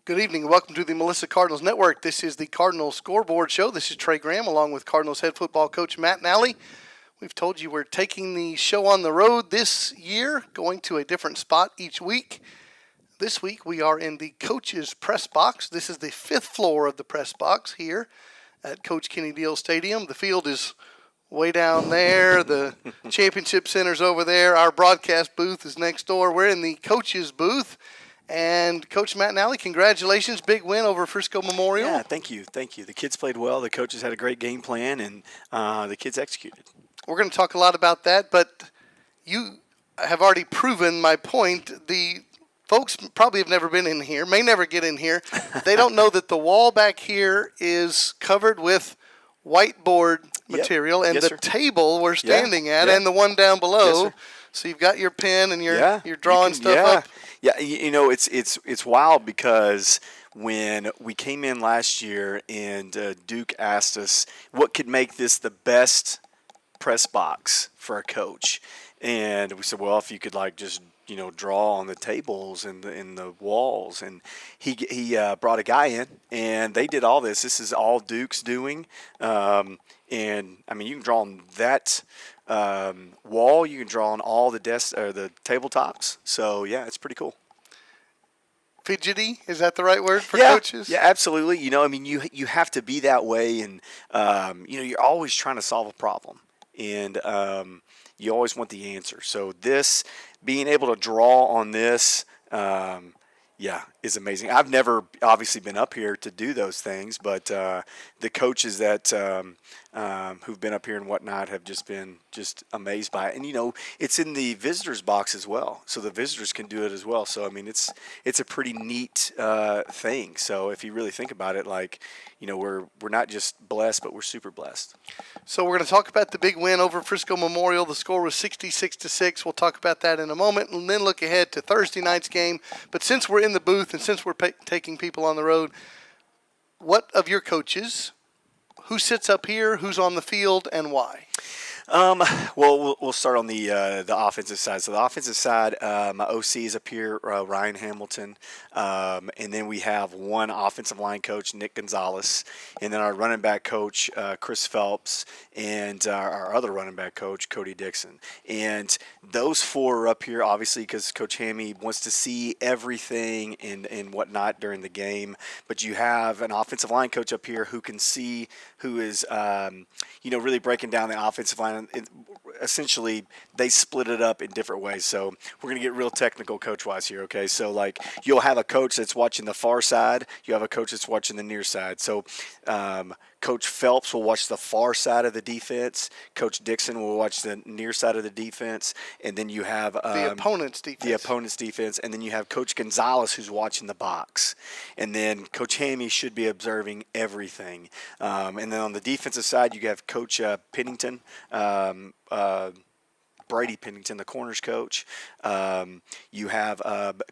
Good evening and welcome to the Melissa Cardinals Network. This is the Cardinals Scoreboard Show. This is Trey Graham along with Cardinals head football coach Matt Nally. We've told you we're taking the show on the road this year, going to a different spot each week. This week we are in the coach's press box. This is the fifth floor of the press box here at Coach Kenny Deal Stadium. The field is way down there. The championship center's over there. Our broadcast booth is next door. We're in the coach's booth. And Coach Matt Nally, congratulations. Big win over Frisco Memorial. Yeah, thank you. Thank you. The kids played well. The coaches had a great game plan, and the kids executed. We're going to talk a lot about that, but you have already proven my point. The folks probably have never been in here, may never get in here. They don't know that the wall back here is covered with whiteboard material, and yes, the table we're standing at yeah. and the one down below. Yes, so you've got your pen and you're drawing stuff up. Yeah, you know, it's wild because when we came in last year and Duke asked us what could make this the best press box for a coach, and we said, well, if you could just draw on the tables and the walls, and he brought a guy in and they did all this. This is all Duke's doing, and I mean you can draw on that wall, you can draw on all the desks or the tabletops. So yeah, it's pretty cool. Fidgety, is that the right word for coaches? Yeah, absolutely. I mean you have to be that way, and you're always trying to solve a problem, and you always want the answer. So this, being able to draw on this, is amazing. I've never obviously been up here to do those things, but the coaches that who've been up here and whatnot have just been amazed by it. And it's in the visitors box as well, so the visitors can do it as well. So I mean, it's a pretty neat thing. So if you really think about it, we're not just blessed, but we're super blessed. So we're going to talk about the big win over Frisco Memorial. The score was 66-6. We'll talk about that in a moment, and then look ahead to Thursday night's game. But since we're in the booth and since we're taking people on the road, what of your coaches, who sits up here, who's on the field, and why? Well, we'll start on the offensive side. So the offensive side, my OC is up here, Ryan Hamilton, and then we have one offensive line coach, Nick Gonzalez, and then our running back coach, Chris Phelps, and our other running back coach, Cody Dixon. And those four are up here, obviously, because Coach Hammy wants to see everything and whatnot during the game. But you have an offensive line coach up here who can see, who is, really breaking down the offensive line. Essentially, they split it up in different ways. So we're going to get real technical coach-wise here, okay? So, you'll have a coach that's watching the far side. You have a coach that's watching the near side. So Coach Phelps will watch the far side of the defense. Coach Dixon will watch the near side of the defense. And then you have the opponent's defense. The opponent's defense. And then you have Coach Gonzalez who's watching the box. And then Coach Hammy should be observing everything. And then on the defensive side, you have Coach Pennington, Brady Pennington, the corners coach. You have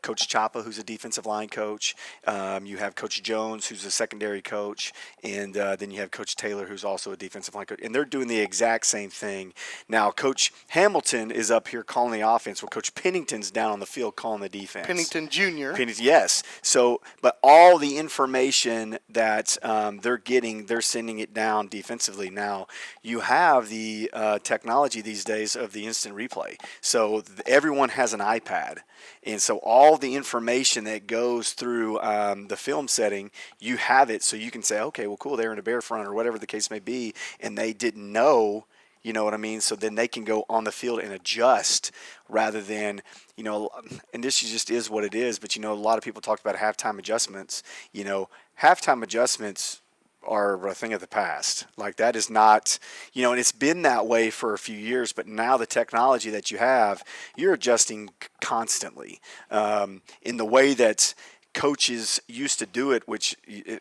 Coach Chapa, who's a defensive line coach. You have Coach Jones, who's a secondary coach. And then you have Coach Taylor, who's also a defensive line coach. And they're doing the exact same thing. Now, Coach Hamilton is up here calling the offense, while Coach Pennington's down on the field calling the defense. Pennington Jr. Yes. So, but all the information that they're getting, they're sending it down defensively. Now, you have the technology these days of the instant replay. So everyone has an iPad, and so all the information that goes through the film setting, you have it, so you can say, okay, well, cool, they're in a bear front or whatever the case may be, and they didn't know. You know what I mean? So then they can go on the field and adjust rather than, and this just is what it is. But, a lot of people talked about halftime adjustments. Halftime adjustments are a thing of the past. That is not, and it's been that way for a few years, but now the technology that you have, you're adjusting constantly in the way that coaches used to do it, which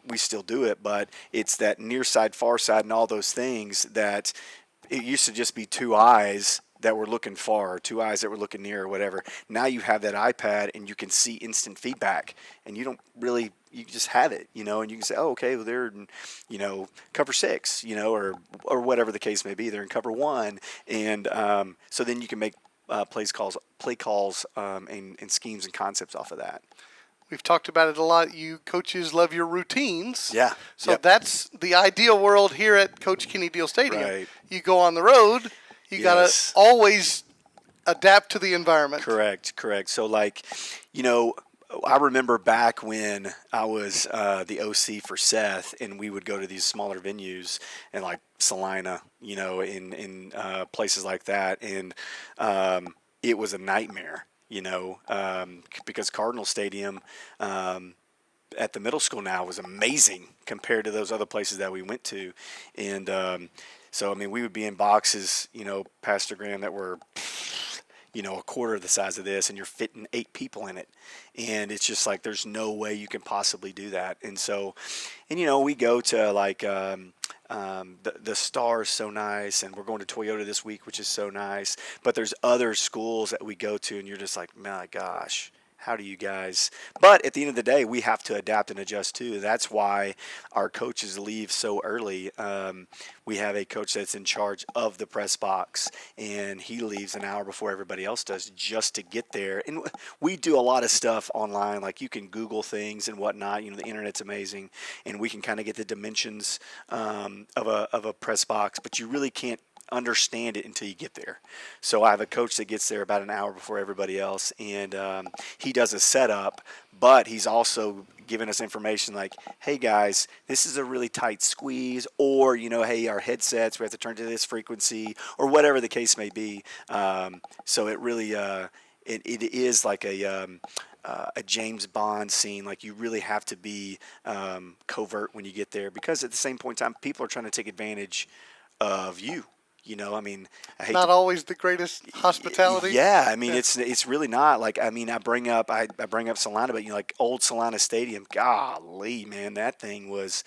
we still do it, but it's that near side, far side, and all those things that it used to just be two eyes that were looking far, or two eyes that were looking near, or whatever. Now you have that iPad and you can see instant feedback, and you just have it, and you can say, oh, okay, well, they're in, cover 6, or whatever the case may be. They're in cover 1, and so then you can make play calls, and schemes and concepts off of that. We've talked about it a lot. You coaches love your routines. Yeah. So Yep. that's the ideal world here at Coach Kenny Deal Stadium. Right. You go on the road, you got Yes. to always adapt to the environment. Correct. So, like, I remember back when I was the OC for Seth, and we would go to these smaller venues and like Salina, in places like that, and it was a nightmare, because Cardinal Stadium at the middle school now was amazing compared to those other places that we went to, and so I mean we would be in boxes, Pastor Graham, that were a quarter of the size of this, and you're fitting 8 people in it. And it's just like, there's no way you can possibly do that. And so, we go to like, the Star is so nice, and we're going to Toyota this week, which is so nice. But there's other schools that we go to, and you're just like, my gosh, how do you guys? But at the end of the day, we have to adapt and adjust too. That's why our coaches leave so early. We have a coach that's in charge of the press box, and he leaves an hour before everybody else does just to get there. And we do a lot of stuff online, like you can Google things and whatnot. The internet's amazing, and we can kind of get the dimensions of a press box, but you really can't understand it until you get there. So I have a coach that gets there about an hour before everybody else, and he does a setup, but he's also giving us information like, hey guys, this is a really tight squeeze, or hey, our headsets, we have to turn to this frequency, or whatever the case may be. So it really it is like a James Bond scene. Like, you really have to be covert when you get there, because at the same point in time, people are trying to take advantage of you. I mean, I hate Not always the greatest hospitality. Yeah, I mean, it's really not. Like, I mean, I bring up Salina, but like old Salina Stadium, golly, man, that thing was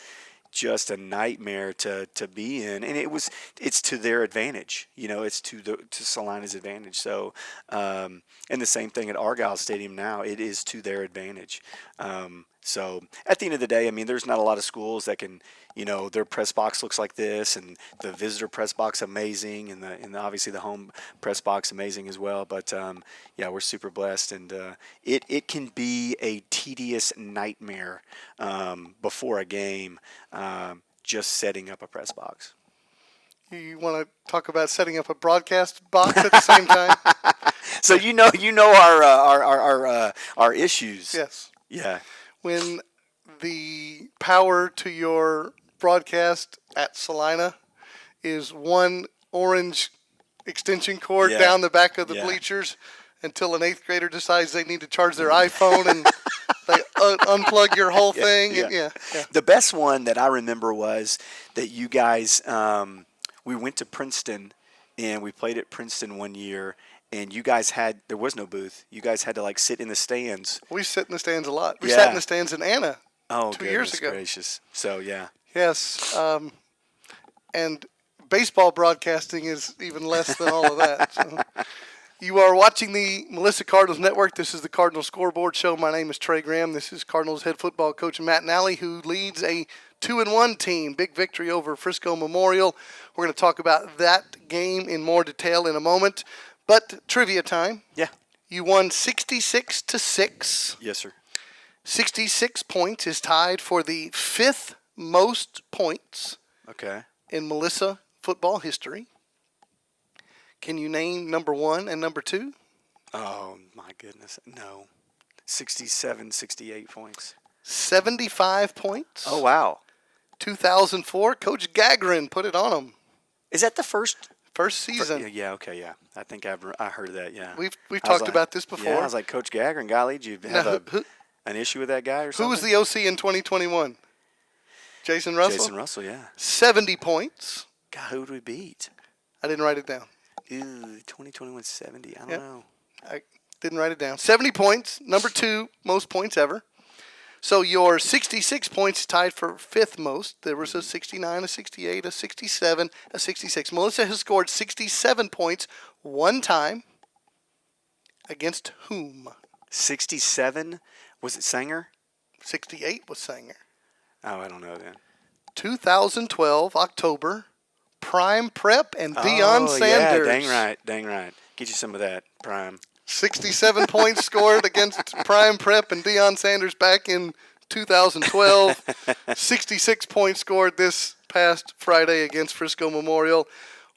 just a nightmare to be in, and it's to their advantage. It's to Salina's advantage. So, and the same thing at Argyle Stadium now, it is to their advantage. So at the end of the day, I mean, there's not a lot of schools that can, their press box looks like this, and the visitor press box amazing, and obviously the home press box amazing as well. But yeah, we're super blessed, and it can be a tedious nightmare before a game, just setting up a press box. You want to talk about setting up a broadcast box at the same time? So our issues. Yes. Yeah. When the power to your broadcast at Salina is one orange extension cord down the back of the bleachers, until an 8th grader decides they need to charge their iPhone and they unplug your whole thing. Yeah. And The best one that I remember was that you guys, we went to Princeton, and we played at Princeton one year, and you guys there was no booth. You guys had to like sit in the stands. We sit in the stands a lot. We sat in the stands in Anna 2 years ago. Gracious. So, yeah. Yes. And baseball broadcasting is even less than all of that. So. You are watching the Melissa Cardinals Network. This is the Cardinals Scoreboard Show. My name is Trey Graham. This is Cardinals head football coach Matt Nally, who leads a 2-1 team. Big victory over Frisco Memorial. We're going to talk about that game in more detail in a moment. But trivia time. Yeah. You won 66-6. Yes, sir. 66 points is tied for the 5th most points in Melissa football history. Can you name number 1 and number 2? Oh, my goodness. No. 67, 68 points. 75 points. Oh, wow. 2004, Coach Gagrin put it on them. Is that the first season? Yeah, okay, yeah. I think I heard of that, yeah. We've talked about this before. Yeah, I was like, Coach Gagrin, golly, did you have an issue with that guy or something? Who was the OC in 2021? Jason Russell? Jason Russell, yeah. 70 points. God, who would we beat? I didn't write it down. Ooh, 2021 70. I don't know. I didn't write it down. 70 points, number 2 most points ever. So your 66 points tied for 5th most. There was a 69, a 68, a 67, a 66. Melissa has scored 67 points one time. Against whom? 67? Was it Sanger? 68 was Sanger. Oh, I don't know then. 2012, October. Prime Prep and Deion Sanders. Yeah, dang right. Get you some of that, Prime. 67 points scored against Prime Prep and Deion Sanders back in 2012. 66 points scored this past Friday against Frisco Memorial.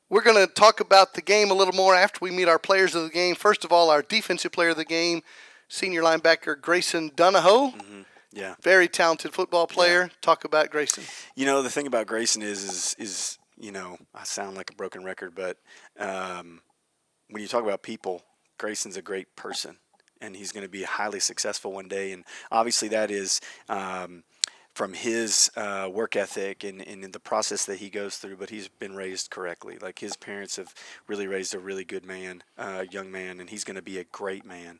We're going to talk about the game a little more after we meet our players of the game. First of all, our defensive player of the game, senior linebacker Grayson Donahoe. Mm-hmm. Yeah. Very talented football player. Yeah. Talk about Grayson. You know, the thing about Grayson is you know, I sound like a broken record, but when you talk about people, Grayson's a great person, and he's going to be highly successful one day. And obviously that is from his work ethic and the process that he goes through, but he's been raised correctly. Like, his parents have really raised a really good man, young man, and he's going to be a great man.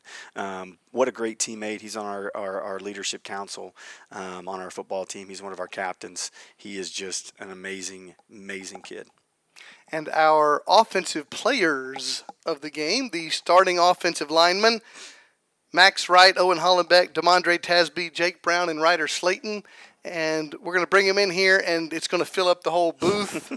What a great teammate. He's on our leadership council on our football team. He's one of our captains. He is just an amazing, amazing kid. And our offensive players of the game, the starting offensive linemen, Max Wright, Owen Hollenbeck, Demondre Tasby, Jake Brown, and Ryder Slayton. And we're going to bring them in here, and it's going to fill up the whole booth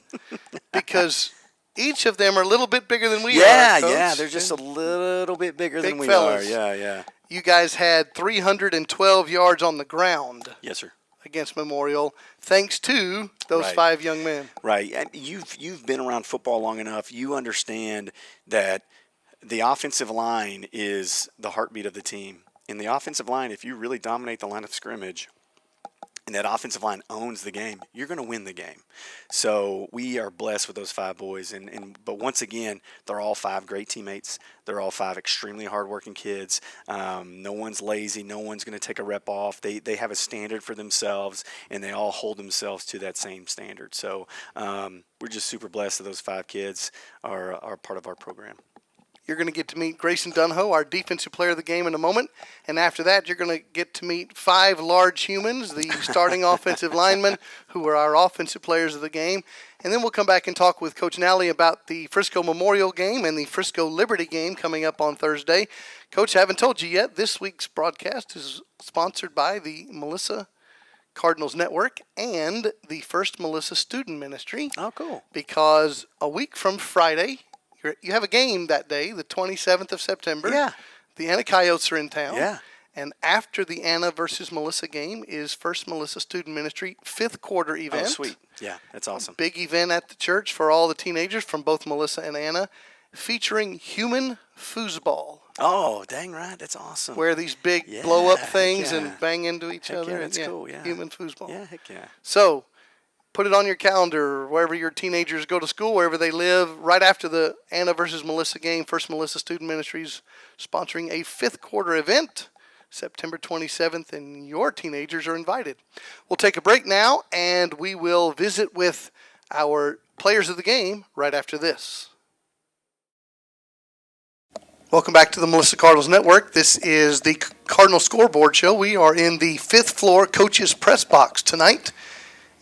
because each of them are a little bit bigger than we are, Coach. Yeah, they're just a little bit bigger than we fellas. are. Yeah. You guys had 312 yards on the ground. Yes, sir. Against Memorial, thanks to those 5 young men. Right. And you've been around football long enough. You understand that the offensive line is the heartbeat of the team. In the offensive line, if you really dominate the line of scrimmage and that offensive line owns the game, you're going to win the game. So we are blessed with those 5 boys. But once again, they're all 5 great teammates. They're all 5 extremely hardworking kids. No one's lazy. No one's going to take a rep off. They have a standard for themselves, and they all hold themselves to that same standard. So we're just super blessed that those 5 kids are part of our program. You're going to get to meet Grayson Donahoe, our defensive player of the game, in a moment. And after that, you're going to get to meet 5 large humans, the starting offensive linemen, who are our offensive players of the game. And then we'll come back and talk with Coach Nally about the Frisco Memorial game and the Frisco Liberty game coming up on Thursday. Coach, I haven't told you yet, this week's broadcast is sponsored by the Melissa Cardinals Network and the First Melissa Student Ministry. Oh, cool. Because a week from Friday, you have a game that day, the 27th of September. Yeah. The Anna Coyotes are in town. Yeah. And after the Anna versus Melissa game is First Melissa Student Ministry 5th quarter event. Oh, sweet. Yeah, that's awesome. Big event at the church for all the teenagers from both Melissa and Anna, featuring human foosball. Oh, dang right. That's awesome. Where these big blow-up things and bang into each other. Yeah, that's cool, yeah. Human foosball. Yeah, heck yeah. So, put it on your calendar, wherever your teenagers go to school, wherever they live, right after the Anna versus Melissa game. First Melissa Student Ministries sponsoring a 5th quarter event, September 27th, and your teenagers are invited. We'll take a break now, and we will visit with our players of the game right after this. Welcome back to the Melissa Cardinals Network. This is the Cardinal Scoreboard Show. We are in the 5th floor coaches press box tonight.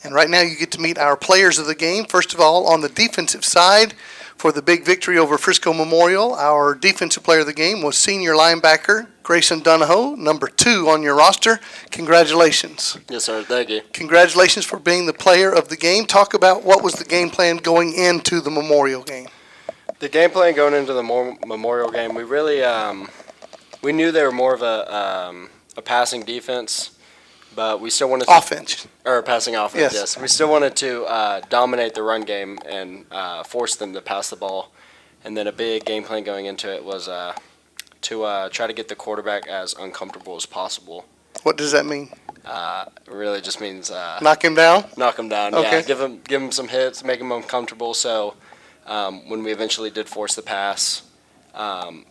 And right now you get to meet our players of the game. First of all, on the defensive side, for the big victory over Frisco Memorial, our defensive player of the game was senior linebacker Grayson Donahoe, number 2 on your roster. Congratulations. Yes, sir. Thank you. Congratulations for being the player of the game. Talk about what was the game plan going into the Memorial game. The game plan going into the Memorial game, we really we knew they were more of a passing defense. But we still wanted to passing offense. Yes. We still wanted to dominate the run game and force them to pass the ball. And then a big game plan going into it was to try to get the quarterback as uncomfortable as possible. What does that mean? It really just means knock him down. Knock him down. Okay. Yeah. Give him some hits, make him uncomfortable. So when we eventually did force the pass,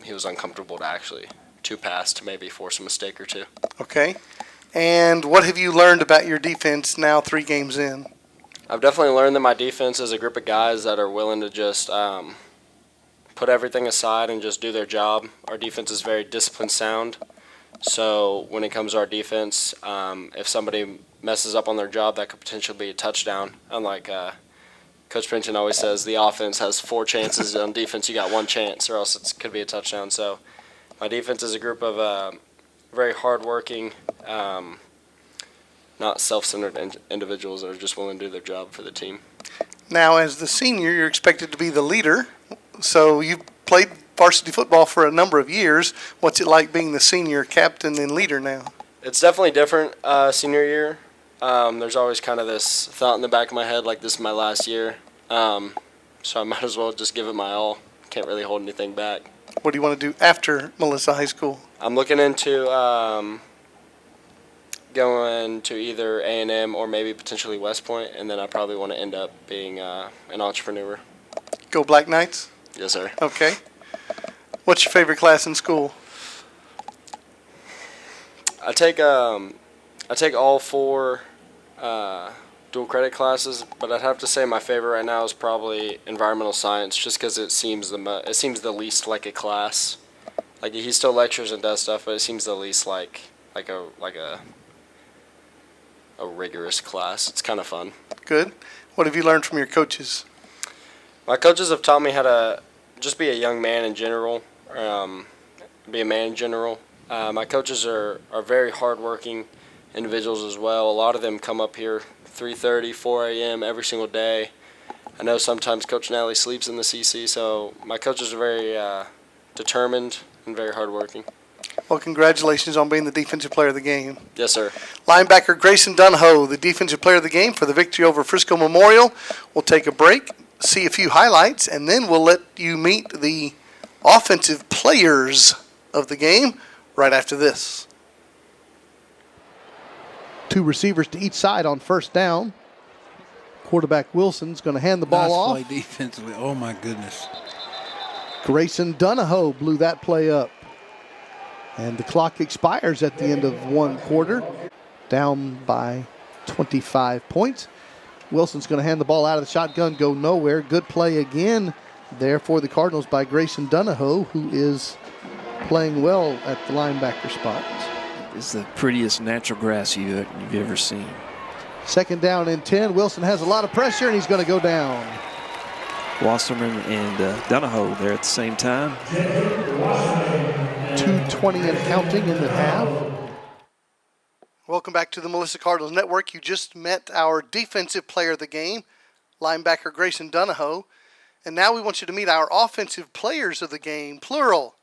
he was uncomfortable to pass to maybe force a mistake or two. Okay. And what have you learned about your defense now 3 games in? I've definitely learned that my defense is a group of guys that are willing to just put everything aside and just do their job. Our defense is very disciplined sound. So when it comes to our defense, if somebody messes up on their job, that could potentially be a touchdown. Unlike Coach Pinchon always says, the offense has 4 chances. On defense, you got 1 chance, or else it could be a touchdown. So my defense is a group of very hardworking, not self-centered individuals that are just willing to do their job for the team. Now, as the senior, you're expected to be the leader. So you've played varsity football for a number of years. What's it like being the senior captain and leader now? It's definitely different senior year. There's always kind of this thought in the back of my head, like this is my last year. So I might as well just give it my all. Can't really hold anything back. What do you want to do after Melissa High School? I'm looking into going to either A&M or maybe potentially West Point, and then I probably want to end up being an entrepreneur. Go Black Knights? Yes, sir. Okay. What's your favorite class in school? I take all 4 dual credit classes, but I'd have to say my favorite right now is probably environmental science, just because it seems the least like a class. Like he still lectures and does stuff, but it seems the least like a rigorous class. It's kind of fun. Good. What have you learned from your coaches? My coaches have taught me how to just be a young man in general, be a man in general. My coaches are very hardworking individuals as well. A lot of them come up here 3:30, 4 a.m. every single day. I know sometimes Coach Nally sleeps in the CC, so my coaches are very determined and very hardworking. Well, congratulations on being the defensive player of the game. Yes, sir. Linebacker Grayson Dunho, the defensive player of the game for the victory over Frisco Memorial. We'll take a break, see a few highlights, and then we'll let you meet the offensive players of the game right after this. 2 receivers to each side on first down. Quarterback Wilson's going to hand the ball off. Nice play defensively. Oh, my goodness. Grayson Dunho blew that play up. And the clock expires at the end of 1 quarter. Down by 25 points. Wilson's going to hand the ball out of the shotgun, go nowhere. Good play again there for the Cardinals by Grayson Dunho, who is playing well at the linebacker spot. It's the prettiest natural grass you've ever seen. Second down and 10. Wilson has a lot of pressure, and he's going to go down. Wasserman and Donahoe there at the same time. 2:20 and counting in the half. Welcome back to the Melissa Cardinals Network. You just met our defensive player of the game, linebacker Grayson Dunho. And now we want you to meet our offensive players of the game, plural.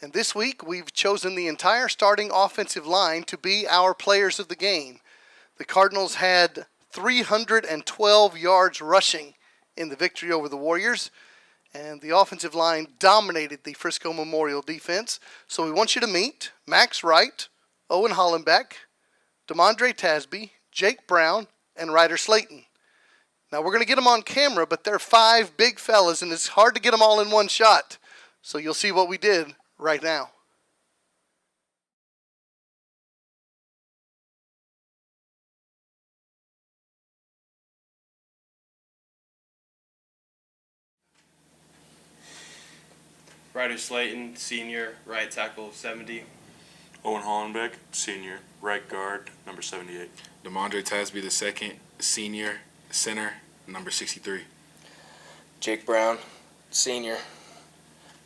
And this week, we've chosen the entire starting offensive line to be our players of the game. The Cardinals had 312 yards rushing in the victory over the Warriors, and the offensive line dominated the Frisco Memorial defense. So we want you to meet Max Wright, Owen Hollenbeck, DeMondre Tasby, Jake Brown, and Ryder Slayton. Now, we're going to get them on camera, but they're 5 big fellas, and it's hard to get them all in one shot. So you'll see what we did right now. Ryder Slayton, senior, right tackle, 70. Owen Hollenbeck, senior, right guard, number 78. DeMondre Tasby II, senior, center, number 63. Jake Brown, senior,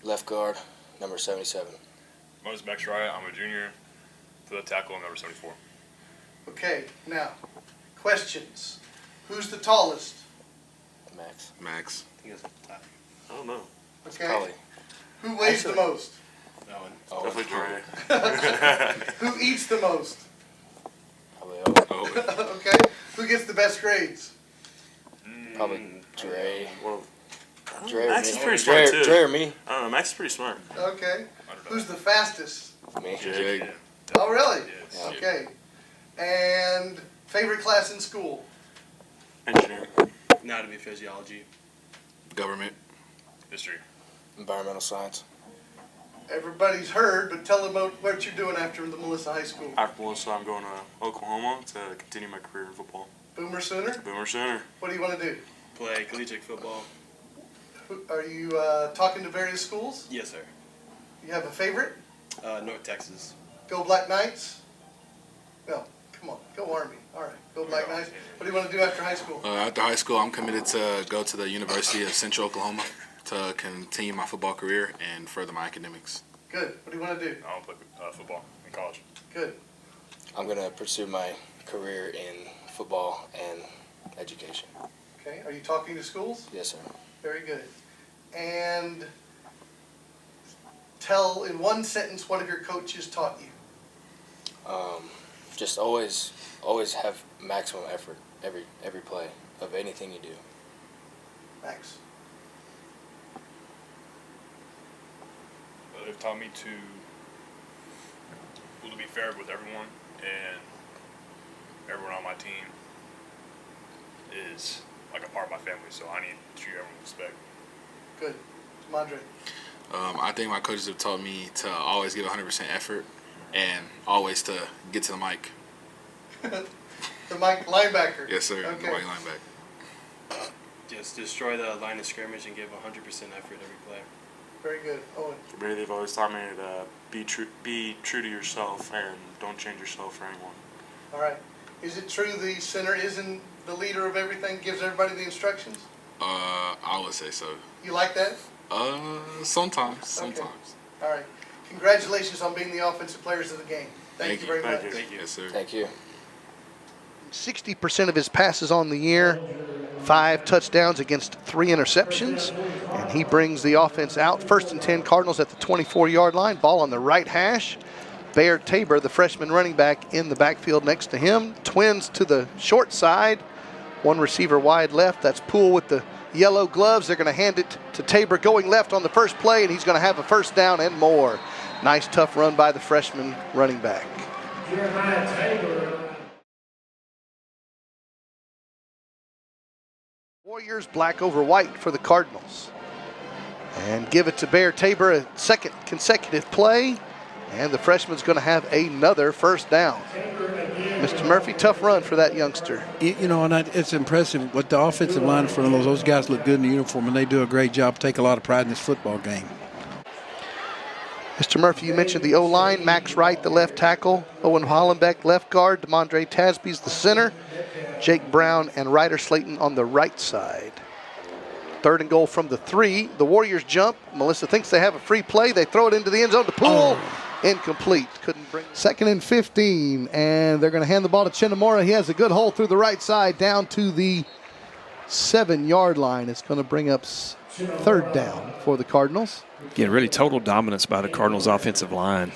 left guard, number 77. My name is Max Wright. I'm a junior, for the tackle, number 74. Okay, now, questions. Who's the tallest? Max. I don't know. Okay. Probably. Who weighs the most? Owen. Definitely Dre. Who eats the most? Probably Owen. Okay. Who gets the best grades? Probably Dre. Well, Dre or Max is me. pretty smart, too. Dre or me. I don't know. Max is pretty smart. Okay. Who's the fastest? Me. Jake. Oh, really? Yes. Okay. And favorite class in school? Engineering. Anatomy, physiology. Government. History. Environmental science. Everybody's heard, but tell them what you're doing after the Melissa High School. After Melissa, I'm going to Oklahoma to continue my career in football. Boomer Sooner? Boomer Center. What do you want to do? Play collegiate football. Are you talking to various schools? Yes, sir. You have a favorite? North Texas. Go Black Knights? No, come on. Go Army. All right. Go Black Knights. What do you want to do after high school? After high school, I'm committed to go to the University of Central Oklahoma to continue my football career and further my academics. Good. What do you want to do? I want to play football in college. Good. I'm going to pursue my career in football and education. Okay. Are you talking to schools? Yes, sir. Very good. And tell in one sentence what have your coaches taught you? Just always have maximum effort every play of anything you do. Max. They've taught me to be fair with everyone, and everyone on my team is like a part of my family, so I need to treat everyone with respect. Good. Mondre. I think my coaches have taught me to always give 100% effort and always to get to the mic. The Mike linebacker. Yes, sir. Okay. The white linebacker. Just destroy the line of scrimmage and give 100% effort every play. Very good. Owen. For me, they've always taught me to be true to yourself and don't change yourself for anyone. All right. Is it true the center isn't the leader of everything, gives everybody the instructions? I would say so. You like that? Sometimes. Okay. All right. Congratulations on being the offensive players of the game. Thank you very much. Thank you. Yes, sir. Thank you. 60% of his passes on the year, 5 touchdowns against 3 interceptions, and he brings the offense out. 1st and 10 Cardinals at the 24-yard line, ball on the right hash. Bear Tabor, the freshman running back, in the backfield next to him. Twins to the short side, 1 receiver wide left. That's Poole with the yellow gloves. They're going to hand it to Tabor going left on the first play, and he's going to have a first down and more. Nice tough run by the freshman running back. Warriors black over white for the Cardinals. And give it to Bear Tabor, a second consecutive play. And the freshman's going to have another first down. Mr. Murphy, tough run for that youngster. You know, and it's impressive. What the offensive line for those guys look good in the uniform, and they do a great job, take a lot of pride in this football game. Mr. Murphy, you mentioned the O-line. Max Wright, the left tackle. Owen Hollenbeck, left guard. DeMondre Tasby's the center. Jake Brown and Ryder Slayton on the right side. 3rd and goal from the 3. The Warriors jump. Melissa thinks they have a free play. They throw it into the end zone to Poole. Incomplete. Couldn't bring. 2nd and 15, and they're going to hand the ball to Chinnamora. He has a good hole through the right side down to the 7-yard line. It's going to bring up 3rd down for the Cardinals. Again, really total dominance by the Cardinals offensive line.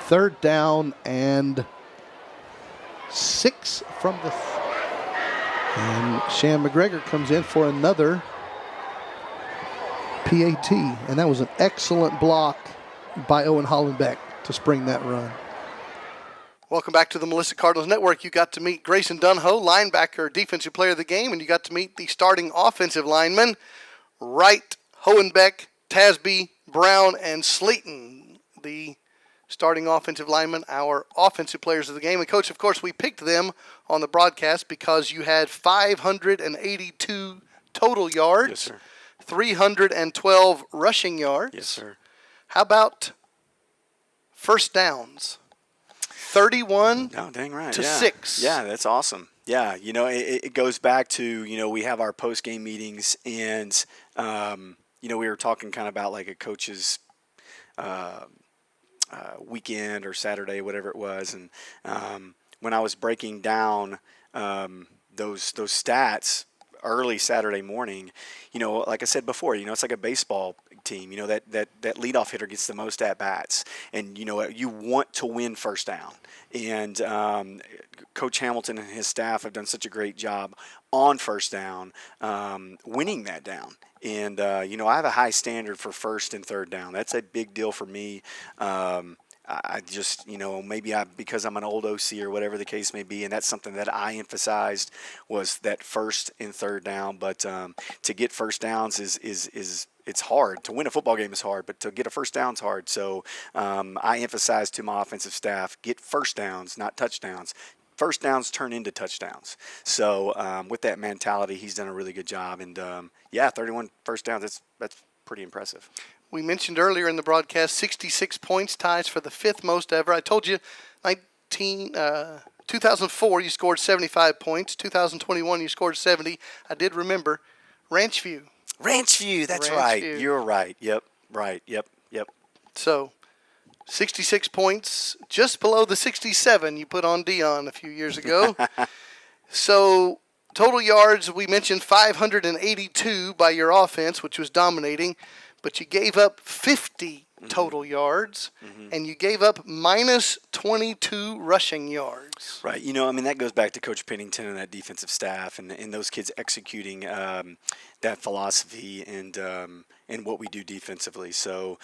3rd down and 6 from the. And Shan McGregor comes in for another PAT. And that was an excellent block by Owen Hollenbeck to spring that run. Welcome back to the Melissa Cardinals Network. You got to meet Grayson Dunho, linebacker, defensive player of the game, and you got to meet the starting offensive linemen, Wright, Hohenbeck, Tasby, Brown, and Slayton. The starting offensive linemen, our offensive players of the game. And, Coach, of course, we picked them on the broadcast because you had 582 total yards. Yes, sir. 312 rushing yards. Yes, sir. How about first downs? 31 No, dang right. to yeah. 6. Yeah, that's awesome. Yeah, you know, it goes back to, you know, we have our post-game meetings, and, you know, we were talking kind of about like a coach's weekend or Saturday, whatever it was. And when I was breaking down those stats early Saturday morning, you know, like I said before, you know, it's like a baseball team. You know, that leadoff hitter gets the most at bats, and you know you want to win first down. And Coach Hamilton and his staff have done such a great job on first down, winning that down. And you know, I have a high standard for 1st and 3rd down. That's a big deal for me. I just, you know, maybe because I'm an old OC or whatever the case may be, and that's something that I emphasized was that 1st and 3rd down. But to get first downs is it's hard. To win a football game is hard, but to get a first down is hard. So I emphasize to my offensive staff, get first downs, not touchdowns. First downs turn into touchdowns. So with that mentality, he's done a really good job. And, yeah, 31 first downs, that's pretty impressive. We mentioned earlier in the broadcast, 66 points, ties for the 5th most ever. I told you 2004 you scored 75 points. 2021 you scored 70. I did remember Ranchview. Ranchview, that's Ranchview. right. You're right. Yep, right. Yep. So 66 points, just below the 67 you put on Dion a few years ago. So Total yards, we mentioned 582 by your offense, which was dominating, but you gave up 50 total yards, and you gave up minus 22 rushing yards. Right. You know, I mean, that goes back to Coach Pennington and that defensive staff and those kids executing that philosophy and what we do defensively. So,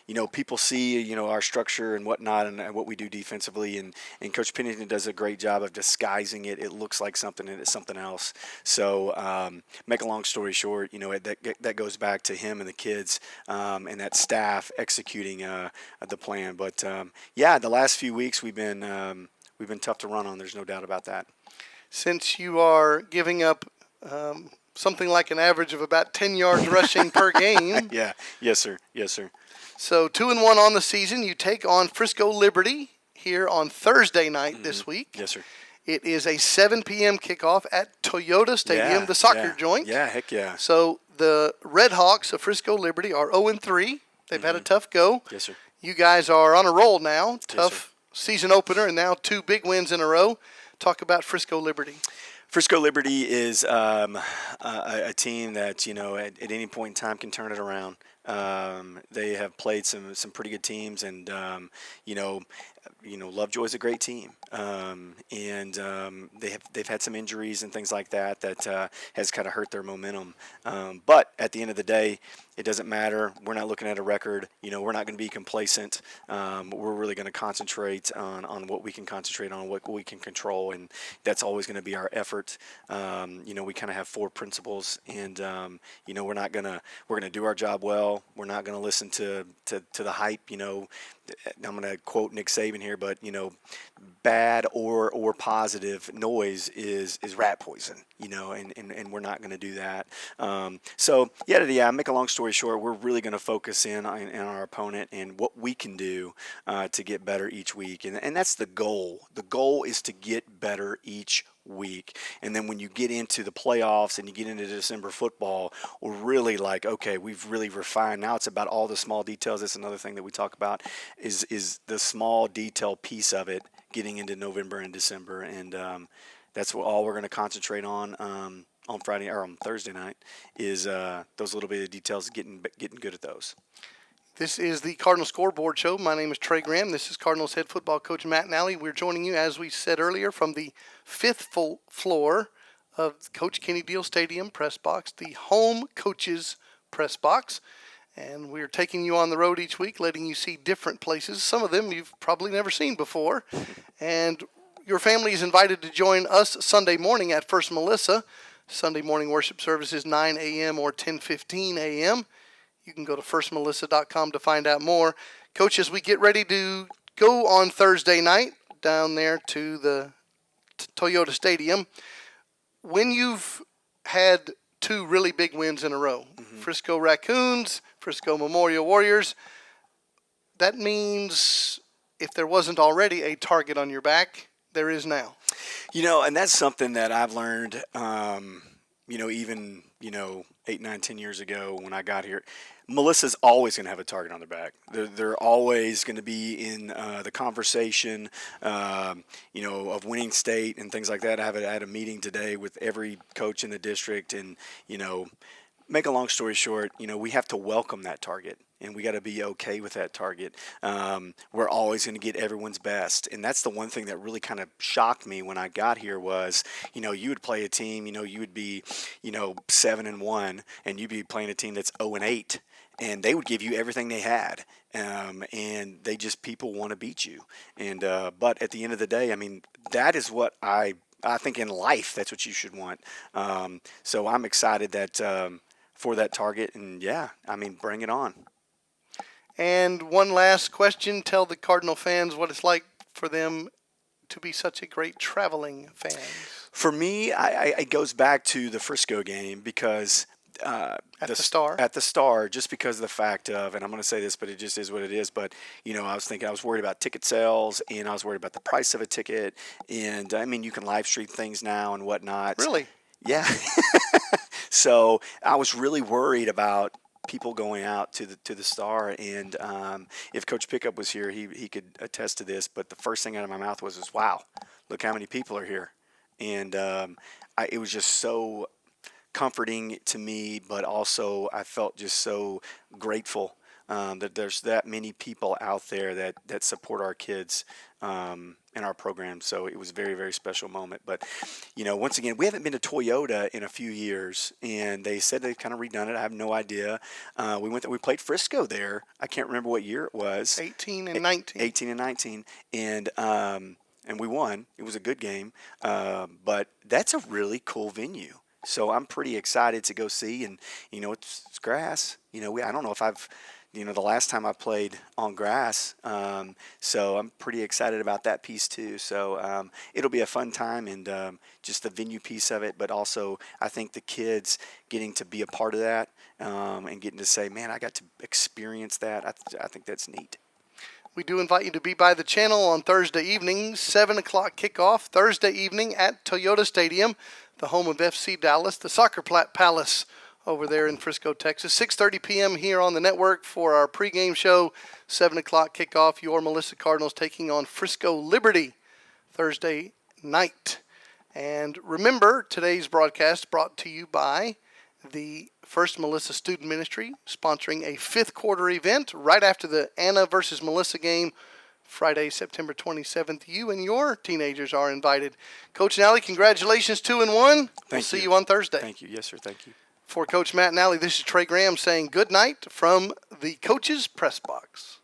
you know, people see, you know, our structure and whatnot and what we do defensively. And Coach Pennington does a great job of disguising it. It looks like something and it's something else. So, make a long story short, you know, that goes back to him and the kids and that staff executing the plan. But, yeah, the last few weeks we've been tough to run on. There's no doubt about that. Since you are giving up something like an average of about 10 yards rushing per game. Yeah. Yes, sir. Yes, sir. So 2-1 on the season. You take on Frisco Liberty here on Thursday night this week. Yes, sir. It is a 7 p.m. kickoff at Toyota Stadium, the soccer joint. Yeah, heck yeah. So the Red Hawks of Frisco Liberty are 0-3. They've had a tough go. Yes, sir. You guys are on a roll now. Yes, Tough season opener and now 2 big wins in a row. Talk about Frisco Liberty. Frisco Liberty is a team that, you know, at any point in time can turn it around. They have played some pretty good teams, and you know, Lovejoy's a great team, and they've had some injuries and things like that has kind of hurt their momentum. But at the end of the day, it doesn't matter. We're not looking at a record. You know, we're not going to be complacent. We're really going to concentrate on what we can concentrate on, what we can control, and that's always going to be our effort. You know, we kind of have 4 principles, and you know, we're going to do our job well. We're not going to listen to the hype. You know, I'm going to quote Nick Saban here, but you know, bad or positive noise is rat poison. You know, and we're not going to do that. So yeah. Make a long story short, we're really going to focus in on our opponent and what we can do to get better each week, and that's the goal. The goal is to get better each week, and then when you get into the playoffs and you get into December football, we're really like, okay, we've really refined. Now it's about all the small details. That's another thing that we talk about is the small detail piece of it, getting into November and December, and that's all we're going to concentrate on Friday or on Thursday night is those little bit of details, getting good at those. This is the Cardinal Scoreboard Show. My name is Trey Graham. This is Cardinals head football coach Matt Nally. We're joining you, as we said earlier, from the 5th floor of Coach Kenny Deal Stadium press box, the home coaches press box. And we're taking you on the road each week, letting you see different places. Some of them you've probably never seen before. And your family is invited to join us Sunday morning at First Melissa. Sunday morning worship service is 9 a.m. or 10:15 a.m. You can go to firstmelissa.com to find out more. Coach, as we get ready to go on Thursday night down there to the Toyota Stadium, when you've had 2 really big wins in a row, Frisco Raccoons, Frisco Memorial Warriors, that means if there wasn't already a target on your back, there is now. You know, and that's something that I've learned, you know, even, 8, 9, 10 years ago when I got here. Melissa's always going to have a target on their back. They're always going to be in the conversation, of winning state and things like that. I had a meeting today with every coach in the district, and, make a long story short, we have to welcome that target. And we got to be okay with that target. We're always going to get everyone's best. And that's the one thing that really kind of shocked me when I got here was, you would play a team, you would be, 7-1, and you'd be playing a team that's 0-8. And they would give you everything they had. And people want to beat you. And but at the end of the day, I mean, that is what I think in life, that's what you should want. So I'm excited that for that target. And, yeah, I mean, bring it on. And one last question. Tell the Cardinal fans what it's like for them to be such a great traveling fan. For me, it goes back to the Frisco game because at the Star, just because of the fact of, and I'm going to say this, but it just is what it is. But I was worried about ticket sales, and I was worried about the price of a ticket. And I mean, you can live stream things now and whatnot. Really? Yeah. So I was really worried about people going out to the Star, and if Coach Pickup was here, he could attest to this. But the first thing out of my mouth was, "Wow, look how many people are here." and it was just so comforting to me, but also I felt just so grateful that there's that many people out there that support our kids in our program. So it was a very, very special moment. But, once again, we haven't been to Toyota in a few years, and they said they've kind of redone it. I have no idea. We played Frisco there. I can't remember what year it was. 18 and 19. 18 and 19. And we won. It was a good game. But that's a really cool venue. So I'm pretty excited to go see, and it's grass. I don't know if I've, the last time I played on grass. So I'm pretty excited about that piece too. So it'll be a fun time, and just the venue piece of it, but also I think the kids getting to be a part of that and getting to say, man, I got to experience that. I think that's neat. We do invite you to be by the channel on Thursday evening, 7 o'clock kickoff, Thursday evening at Toyota Stadium, the home of FC Dallas, the Soccer Palace over there in Frisco, Texas. 6:30 p.m. here on the network for our pregame show, 7 o'clock kickoff. Your Melissa Cardinals taking on Frisco Liberty Thursday night. And remember, today's broadcast brought to you by the First Melissa Student Ministry, sponsoring a fifth quarter event right after the Anna versus Melissa game, Friday, September 27th. You and your teenagers are invited. Coach Nally, congratulations, 2-1. We'll see you on Thursday. Thank you. Yes, sir. Thank you. For Coach Matt Nally, this is Trey Graham saying good night from the Coach's Press Box.